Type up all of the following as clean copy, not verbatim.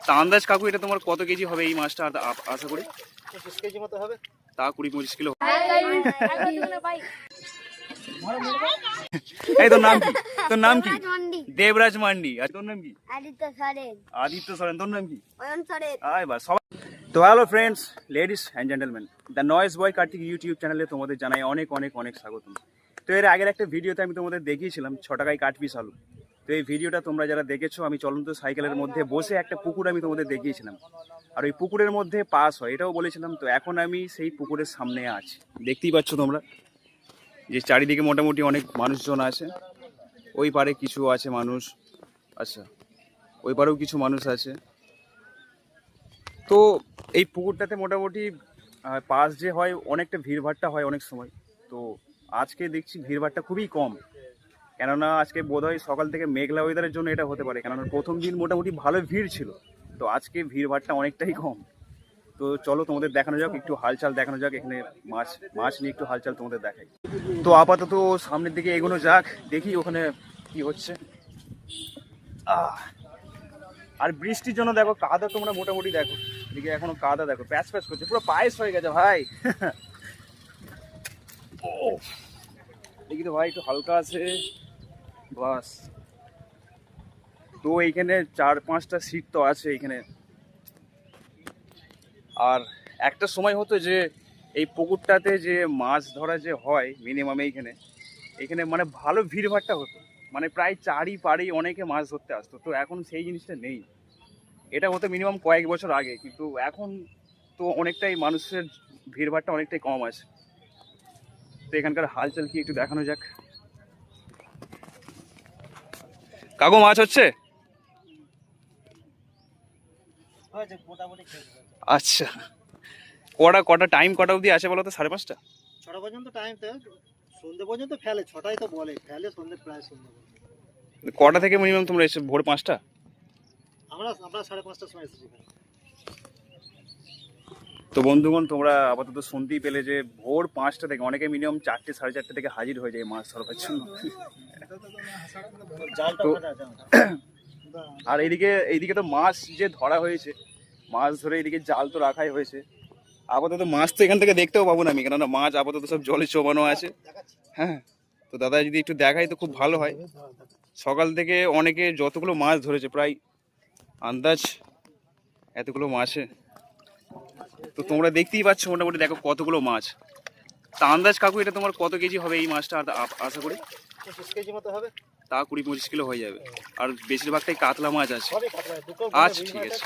তা আন্দাজ কাকু এটা তোমার কত কেজি হবে এই মাছটা আশা করি? 25 কেজি মতো হবে। তা 20-25 কিলো। এই তোর নাম কি? তোর নাম কি? দেবরাজ মান্ডি। আর তোর নাম কি? আদিত্য সরেন। আদিত্য সরেন। তোর নাম কি? অয়ন সরেন। আয় বাস সবাই। তো hello friends, ladies and gentleman, the noise boy Kartik YouTube চ্যানেলে তোমাদের জানাই অনেক অনেক অনেক স্বাগতম। তো এর আগের একটা ভিডিওতে আমি তোমাদের দেখিয়েছিলাম 6 টাকায় কাঠ পিস আলু। তো এই ভিডিওটা তোমরা যারা দেখেছো, আমি চলন্ত সাইকেলের মধ্যে বসে একটা পুকুর আমি তোমাদের দেখিয়েছিলাম, আর ওই পুকুরের মধ্যে পাস হয় এটাও বলেছিলাম। তো এখন আমি সেই পুকুরের সামনে আছি, দেখতেই পাচ্ছ তোমরা যে চারিদিকে মোটামুটি অনেক মানুষজন আছে। ওই পারে কিছু আছে মানুষ, আচ্ছা ওই পারেও কিছু মানুষ আছে। তো এই পুকুরটাতে মোটামুটি পাস যে হয় অনেকটা ভিড়ভাট্টা হয় অনেক সময়। তো আজকে দেখছি ভিড়ভাট্টা খুবই কম, কেননা আজকে বোধহয় সকাল থেকে মেঘলা ওয়েদারের জন্য এটা হতে পারে, কেননা প্রথম দিন মোটামুটি ভালো ভিড় ছিল। তো আজকে ভিড়ভাট্টা অনেকটাই কম। তো চলো তোমাদের দেখানো যাক, একটু হালচাল দেখানো যাক, এখানে মাছ নিয়ে একটু হালচাল তোমাদের দেখাই। তো আপাতত সামনের দিকে এগোনো যাক, দেখি ওখানে কি হচ্ছে। আর বৃষ্টির জন্য দেখো কাদা, তোমরা মোটামুটি দেখো এদিকে এখনো কাদা, দেখো প্যাচ প্যাচ করছে, পুরো পায়েস হয়ে গেছে ভাই। দেখি তো ভাই একটু হালকা আছে বাস। তো এইখানে 4-5টা সিট তো আছে এইখানে। আর একটা সময় হতো যে এই পুকুরটাতে যে মাছ ধরা যে হয় মিনিমাম এইখানে মানে ভালো ভিড়ভাট্টা হতো, মানে প্রায় চারিপাড়েই অনেকে মাছ ধরতে আসতো। তো এখন সেই জিনিসটা নেই। এটা হতো মিনিমাম কয়েক বছর আগে, কিন্তু এখন তো অনেকটাই মানুষের ভিড়ভাট্টা অনেকটাই কম আছে। তো এখানকার হালচাল কি একটু দেখানো যাক। কাকু মাছ হচ্ছে? আচ্ছা, কটা টাইম কটা অবধি আছে বলো তো? 5:30? 6টা পর্যন্ত টাইম, তো সন্ধ্যে পর্যন্ত ফেলে। 6টাই তো বলে, ফেলে সন্ধ্যে, প্রায় সন্ধ্যে। কটা থেকে মিনিমাম তোমরা এসে? ভোর 5টা? আমরা 5:30টার সময় এসেছি। তো বন্ধুগণ, তোমরা আপাতত শুনতেই পেলে যে ভোর 5টা থেকে অনেকে মিনিমাম 4টে 4:30 থেকে হাজির হয়ে যায় মাছ ধরবার জন্য। তো আর এইদিকে তো মাছ যে ধরা হয়েছে, মাছ ধরে এইদিকে জাল তো রাখাই হয়েছে। আপাতত মাছ তো এখান থেকে দেখতেও পাবো না আমি, কেননা মাছ আপাতত সব জলে চোবানো আছে। হ্যাঁ, তো দাদা যদি একটু দেখাই তো খুব ভালো হয়। সকাল থেকে অনেকে যতগুলো মাছ ধরেছে, প্রায় আন্দাজ এতগুলো মাছে। তো তোমরা দেখতেই পাচ্ছ মোটামুটি দেখো কতগুলো মাছ। তা আন্দাজ কাকু এটা তোমার কত কেজি হবে এই মাছটা আশা করি? 25 কেজি মতো হবে। তা 20-25 কিলো হয়ে যাবে। আর বেশিরভাগটাই কাতলা মাছ আছে। আচ্ছা ঠিক আছে।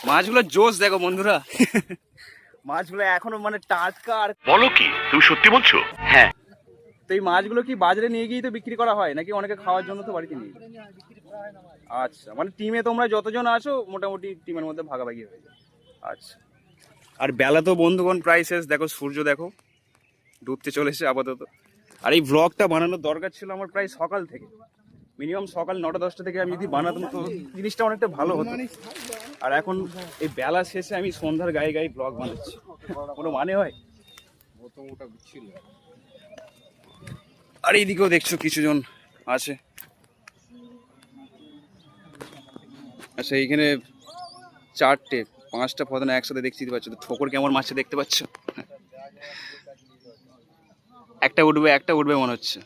মাছগুলো জোশ দেখো বন্ধুরা। মাছগুলো এখনো মানে টাটকা। আর বলো কি, তুমি সত্যি বলছো? হ্যাঁ। তো এই মাছগুলো কি বাজারে নিয়ে গিয়ে তো বিক্রি করা হয়, নাকি অনেকে খাওয়ার জন্য তো বাড়িতে নিয়ে? আচ্ছা, মানে টিমে তোমরা যতজন আছো মোটামুটি টিমের মধ্যে ভাগাভাগি হয়ে যায়। আচ্ছা, আর বেলা তো বন্ধুগণ প্রায় শেষ, দেখো সূর্য দেখো ডুবতে চলেছে আপাতত। আর এই ব্লগটা বানানোর দরকার ছিল আমার প্রায় সকাল থেকে, মিনিমাম সকাল 9টা-10টা থেকে আমি যদি বানাতাম তো জিনিসটা অনেকটা ভালো হতো। আর এখন এই বেলা শেষে আমি সন্ধ্যার গায়ে গায়ে ব্লগ বানাচ্ছি, কোনো মানে হয়? আর এইদিকেও দেখছো কিছুজন আছে। আচ্ছা, এইখানে 4টে-5টা ফদানা একসাথে দেখতে পাচ্ছ তো, ঠোকর কেমন মাছটা দেখতে পাচ্ছ? একটা উঠবে মনে হচ্ছে।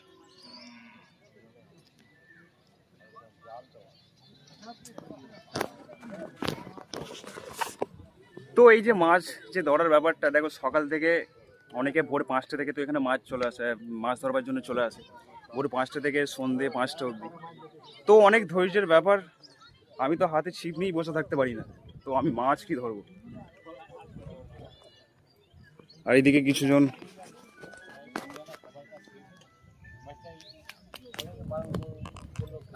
তো এই যে মাছ যে ধরার ব্যাপারটা দেখো, সকাল থেকে অনেকে ভোর 5টা থেকে তো এখানে মাছ চলে আসে, মাছ ধরবার জন্য চলে আসে ভোর 5টা থেকে সন্ধে 5টা অবধি। তো অনেক ধৈর্যের ব্যাপার। আমি তো হাতে ছিপ নিয়েই বসে থাকতে পারি না, তো আমি মাছ কি ধরবো। আর এইদিকে কিছুজন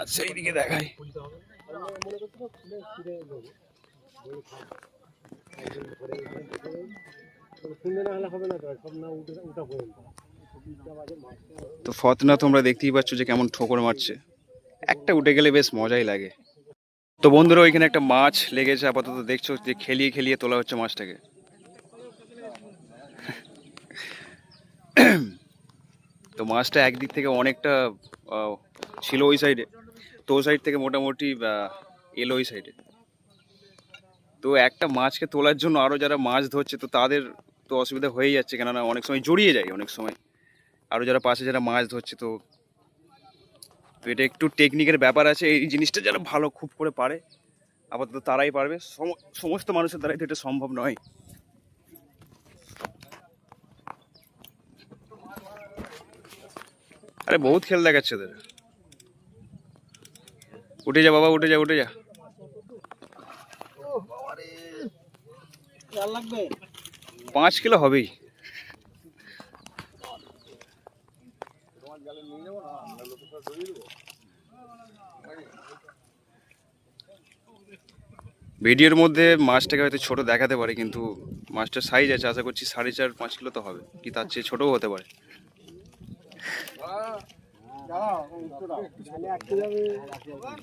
আচ্ছা এইদিকে দেখাই। তো ফতনা তোমরা দেখতেই পাচ্ছ যে কেমন ঠোকর মারছে, একটা উঠে গেলে বেশ মজাই লাগে। তো বন্ধুরা, ওইখানে একটা মাছ লেগেছে আপাতত, দেখছো যে খেলিয়ে খেলিয়ে তোলা হচ্ছে মাছটাকে। তো মাছটা একদিক থেকে অনেকটা ছিল ওই সাইডে, তো ওই সাইড থেকে মোটামুটি এলো ওই সাইডে। তো একটা মাছকে তোলার জন্য আরও যারা মাছ ধরছে তো তাদের তো অসুবিধা হয়েই যাচ্ছে, কেননা অনেক সময় জড়িয়ে যায়, অনেক সময় আরও যারা পাশে যারা মাছ ধরছে তো তো এটা একটু টেকনিকের ব্যাপার আছে। এই জিনিসটা যারা ভালো খুব করে পারে আপাতত তারাই পারবে, সমস্ত মানুষের দ্বারাই তো এটা সম্ভব নয়। আরে বহুত খেল দেখাচ্ছে ওদের। উঠে যা বাবা, উঠে যা, উঠে যা। লাগবে 5 কিলো হবেই। ভিডিওর মধ্যে মাছটাকে হয়তো ছোট দেখাতে পারে, কিন্তু মাছটার সাইজ আছে, আশা করছি 4.5-5 কিলো তো হবে, কি তার চেয়ে ছোটও হতে পারে।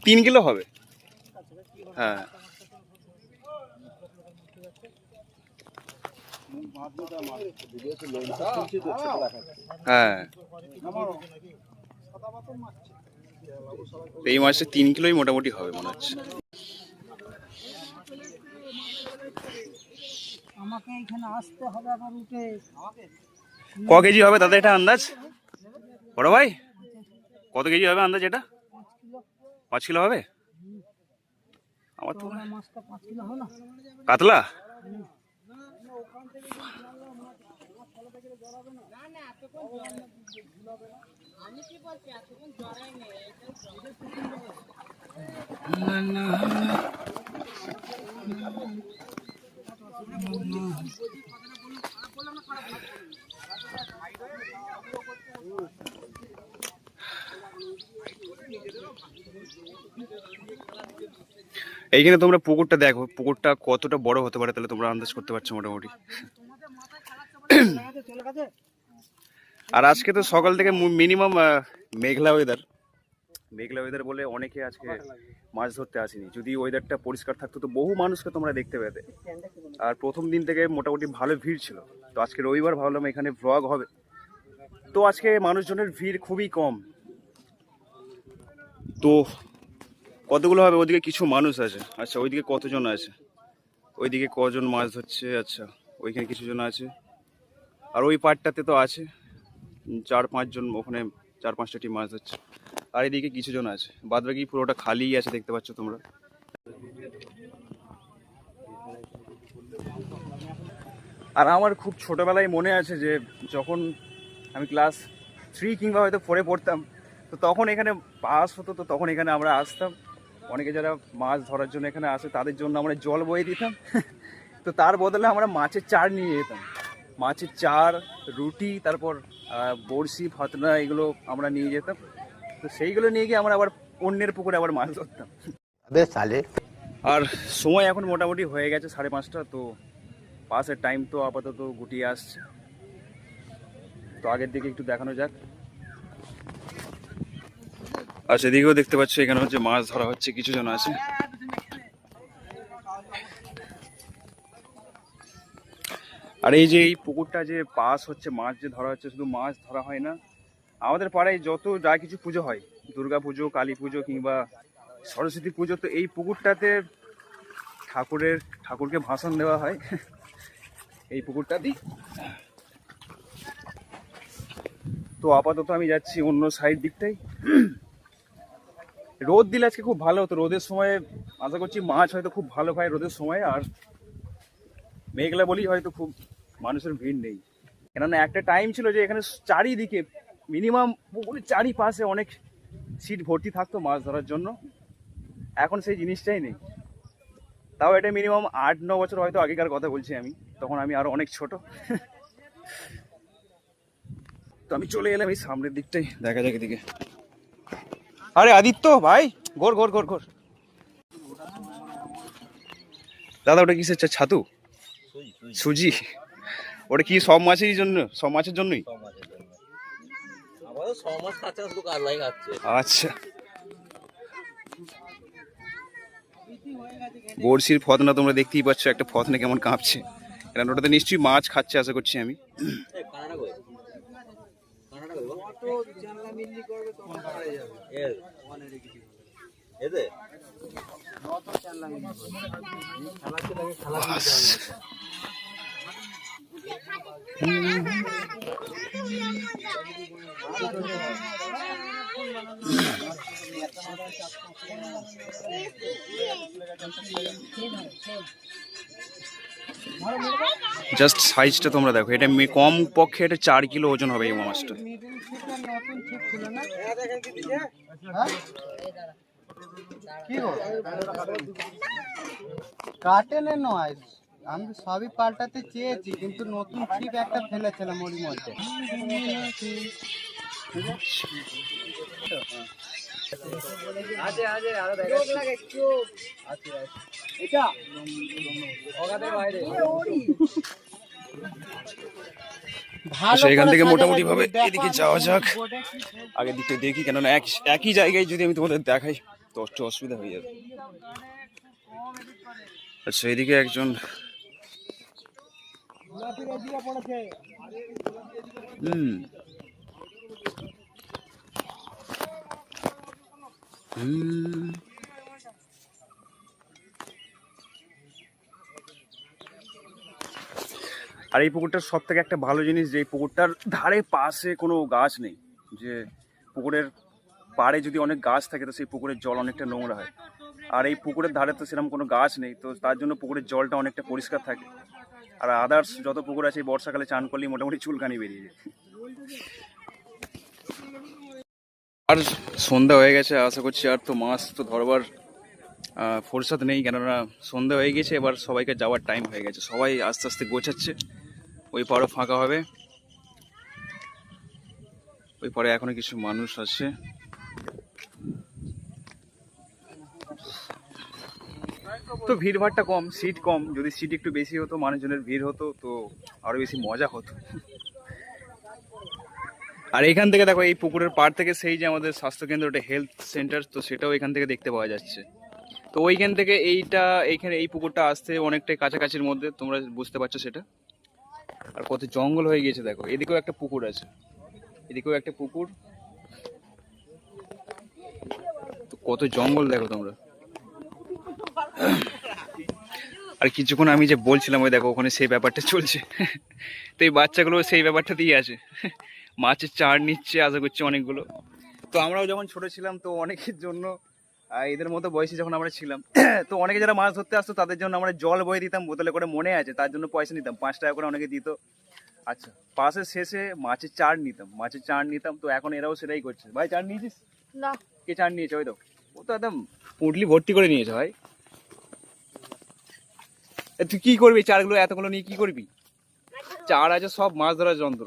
3 কিলো হবে, হ্যাঁ। হ্যাঁ, এই মাছটা 3 কিলোই মোটামুটি হবে মনে হচ্ছে। আমাকে এখানে আসতে হবে আবার উঠে। ক কেজি হবে দাদা এটা আন্দাজ? বড় ভাই কত কেজি হবে আন্দাজ এটা? 5 কিলো হবে আমার তো। মাছটা 5 কিলো হয় না? কাতলা? এইখানে তোমরা পুকুরটা দেখো, পুকুরটা কতটা বড় হতে পারে, তাহলে তোমরা আন্দাজ করতে পারছো মোটামুটি। আর আজকে তো সকাল থেকে মিনিমাম মেঘলা ওয়েদার, মেঘলা ওয়েদার বলে অনেকে আজকে মাছ ধরতে আসেনি। যদি ওয়েদারটা পরিষ্কার থাকতো তো বহু মানুষকে তোমরা দেখতে পেতে। আর প্রথম দিন থেকে মোটামুটি ভালো ভিড় ছিল, তো আজকে রবিবার ভাবলাম এখানে ভ্লগ হবে, তো আজকে মানুষজনের ভিড় খুবই কম। তো কতগুলো হবে? ওইদিকে কিছু মানুষ আছে, আচ্ছা ওইদিকে কতজন আছে, ওইদিকে কজন মাছ ধরছে, আচ্ছা ওইখানে কিছু জন আছে, আর ওই পাড়টাতে তো আছে 4-5 জন, ওখানে 4-5টা টিম মাছ ধরছে, আর এদিকে কিছু জন আছে, বাদ বাকি পুরোটা খালি আছে, দেখতে পাচ্ছ তোমরা। আর আমার খুব ছোটবেলায় মনে আছে যে যখন আমি ক্লাস 3 কিংবা হয়তো 4-এ পড়তাম, তো তখন এখানে পাস হতো, তো তখন এখানে আমরা আসতাম, অনেকে যারা মাছ ধরার জন্য এখানে আসে তাদের জন্য আমরা জল বয়ে দিতাম তো তার বদলে আমরা মাছের চার নিয়ে যেতাম, মাছের চার, রুটি, তারপর বড়শি, ফাতনা, এগুলো আমরা নিয়ে যেতাম। তো সেইগুলো নিয়ে গিয়ে আমরা আবার অন্যের পুকুরে আবার মাছ ধরতাম। আর সময় এখন মোটামুটি হয়ে গেছে 5:30, তো পাসের টাইম তো আপাতত গুটিয়ে আসছে, তো আগের দিকে একটু দেখানো যাক। আর সেদিকেও দেখতে পাচ্ছ এখানে হচ্ছে মাছ ধরা হচ্ছে, কিছু জন আছে। আর এই যে এই পুকুরটা যে পাস হচ্ছে, মাছ যে ধরা হচ্ছে, শুধু মাছ ধরা হয় না, আমাদের পাড়ায় যত যা কিছু পুজো হয়, দুর্গা পুজো, কালী পুজো কিংবা সরস্বতী পুজো, তো এই পুকুরটাতে ঠাকুরকে ভাষণ দেওয়া হয় এই পুকুরটাতেই। তো আপাতত আমি যাচ্ছি অন্য সাইড দিকটাই। রোদ দিলে আজকে খুব ভালো হতো, রোদের সময় আশা করছি মাছ হয়তো খুব ভালো পায় রোদের সময়, আর মেঘলা বলেই হয়তো খুব মানুষের ভিড় নেই। কেননা একটা টাইম ছিল যে এখানে চারিদিকে মিনিমাম পুকুরের চারিপাশে অনেক সিট ভর্তি থাকতো মাছ ধরার জন্য, এখন সেই জিনিসটাই নেই। তাও এটা মিনিমাম 8-9 বছর হয়তো আগেকার কথা বলছি আমি, তখন আমি আরো অনেক ছোট তো আমি চলে এলাম এই সামনের দিকটাই, দেখা যাক এদিকে। আরে আদিত্য ভাই, ঘোর ঘোর ঘোর ঘোর। দাদা ওটা কিসের ছাতু? সুজি? ওটা কি সব মাছেরই জন্য, সব মাছের জন্যই? আচ্ছা, বড়শির ফতনা তোমরা দেখতেই পাচ্ছ, একটা ফতনা কেমন কাঁপছে, কারণ ওটাতে নিশ্চয়ই মাছ খাচ্ছে আশা করছি আমি। জাস্ট সাইজটা তোমরা দেখো, এটা কম পক্ষে এটা 4 কিলো ওজন হবে এই মাছটা। কাটেনে নয়, আমি সবই পাল্টাতে চেয়েছি কিন্তু নতুন ছিপ একটা ফেলেছিলাম ওর মধ্যে। আচ্ছা, এখান থেকে মোটামুটি ভাবে এদিকে যাওয়া যাক। আগে দিকটা দেখি, কেননা একই জায়গায় যদি আমি তোমাদের দেখাই তো একটু অসুবিধা হয়ে যাবে। আচ্ছা, এদিকে একজন আর এই পুকুরটার সব থেকে একটা ভালো জিনিস যে এই পুকুরটার ধারে পাশে কোনো গাছ নেই। যে পুকুরের পাড়ে যদি অনেক গাছ থাকে তো সেই পুকুরের জল অনেকটা নোংরা হয়, আর এই পুকুরের ধারে তো সেরকম কোনো গাছ নেই, তো তার জন্য পুকুরের জলটা অনেকটা পরিষ্কার থাকে। আর আদার্স যত পুকুর আছে এই বর্ষাকালে চান করলেই মোটামুটি চুলকানি বেরিয়ে যায়। আর সন্ধ্যা হয়ে গেছে, আশা করছি আর তো মাছ তো ধরবার ফুরসত নেই, কেননা সন্ধ্যা হয়ে গেছে, এবার সবাইকে যাওয়ার টাইম হয়ে গেছে। সবাই আস্তে আস্তে গোছাচ্ছে, ওই পাড়ও ফাঁকা হবে, ওই পাড়ে এখনো কিছু মানুষ আছে। তো ভিড়ভাড়টা কম, সিট কম। যদি সিট একটু বেশি হতো, মানুষজনের ভিড় হতো, তো আরো বেশি মজা হতো। আর এখান থেকে দেখো, এই পুকুরের পাড় থেকে সেই যে আমাদের স্বাস্থ্যকেন্দ্রটা হেলথ সেন্টার, তো সেটাও এখান থেকে দেখতে পাওয়া যাচ্ছে। তো ওইখান থেকে এইখানে এই পুকুরটা আসতে অনেকটাই কাছাকাছির মধ্যে, তোমরা বুঝতে পারছো সেটা। আর কত জঙ্গল হয়ে গিয়েছে দেখো, এদিকেও একটা পুকুর আছে, এদিকেও একটা পুকুর, তো কত জঙ্গল দেখো তোমরা। আর কিছুক্ষণ আমি যে বলছিলাম, ওই দেখো ওখানে সেই ব্যাপারটা চলছে। তো এই বাচ্চাগুলো সেই ব্যাপারটা দিয়ে আছে, মাছের চার নিচ্ছে আশা করছি অনেকগুলো। তো আমরাও যখন ছোট ছিলাম, তো অনেকের জন্য এদের মতো বয়সী যখন আমরা ছিলাম, তো অনেকে যারা মাছ ধরতে আসতো তাদের জন্য আমরা জল বয়ে দিতাম বোতলে করে, মনে আছে, তার জন্য পয়সা নিতাম 5 টাকা করে অনেকে দিত। আচ্ছা, পাশের শেষে মাছের চার নিতাম। তো এখন এরাও সেটাই করছে। ভাই, চার নিয়েছিস? না। কে চার নিয়েছে? ওই তো, ও তো একদম পুঁটলি ভর্তি করে নিয়েছে ভাই। তুই কি করবি চারগুলো এতগুলো নিয়ে, কি করবি? চার আছে, সব মাছ ধরার যন্ত্র।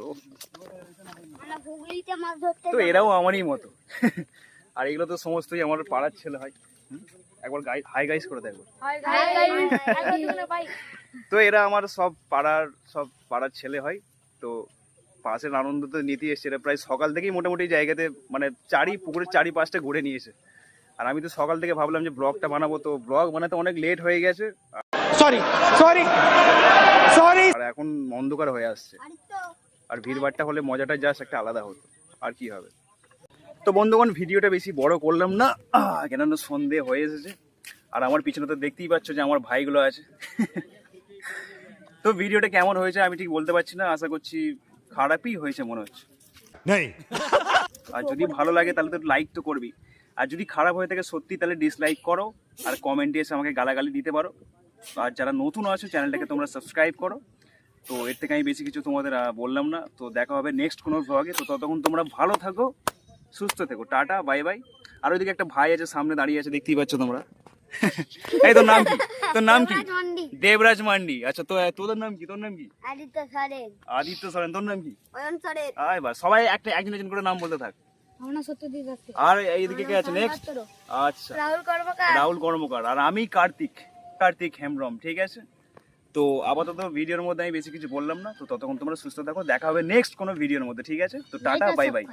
তো এরাও আমারই মতো। আর এগুলো তো সমস্তই আমার পাড়ার ছেলে হয়। একবার হাই গাইস করে দেখবো। তো এরা আমার সব পাড়ার ছেলে হয়। তো পাশের আনন্দ তো নিতে এসছে। এরা প্রায় সকাল থেকেই মোটামুটি জায়গাতে, মানে পুকুরের চারিপাশটা ঘুরে নিয়েছে। আর আমি তো সকাল থেকে ভাবলাম যে ব্লগটা বানাবো, তো ব্লগ বানাতে অনেক লেট হয়ে গেছে। আর এখন অন্ধকার হয়ে আসছে, আর ভিড়ভাড়টা হলে মজাটা জাস্ট একটা আলাদা হতো। আর কি হবে। তো বন্ধুগণ, ভিডিওটা বেশি বড় করলাম না, কেননা সন্ধে হয়ে এসেছে। আর আমার পিছনে তো দেখতেই পাচ্ছ যে আমার ভাইগুলো আছে। তো ভিডিওটা কেমন হয়েছে আমি ঠিক বলতে পারছি না, আশা করছি খারাপই হয়েছে মনে হচ্ছে। আর যদি ভালো লাগে তাহলে তো লাইক তো করবি, আর যদি খারাপ হয়ে থাকে সত্যি তাহলে ডিসলাইক করো, আর কমেন্টে এসে আমাকে গালাগালি দিতে পারো। আর যারা নতুন আছো চ্যানেলটাকে তোমরা সাবস্ক্রাইব করো। তো এর থেকে আমি বেশি কিছু তোমাদের বললাম না। তো দেখা হবে নেক্সট কোনো ব্লগে। তো ততক্ষণ তোমরা ভালো থাকো, সুস্থ থেকো, টাটা, বাই বাই। আর ওইদিকে একটা ভাই আছে সামনে দাঁড়িয়ে আছে, দেখতেই পাচ্ছ তোমরা। এই তোর নাম কি? তোর নাম কি? দেবরাজ মান্ডি। আচ্ছা, তো তোদের নাম কি? তোর নাম কি? আদিত্য সরেন। তোর নাম কি? আয় বা, সবাই একজন করে নাম বলতে থাক। আর এইদিকে কে আছে নেক্সট? আচ্ছা, রাহুল কর্মকার। আর আমি কার্তিক হেমব্রম। ঠিক আছে। তো আপাতত ভিডিওর মধ্যে আমি বেশি কিছু বললাম না। তো ততক্ষণ তোমরা সুস্থ থাকো, দেখা হবে নেক্সট কোনো ভিডিওর মধ্যে। ঠিক আছে, তো টাটা, বাই বাই।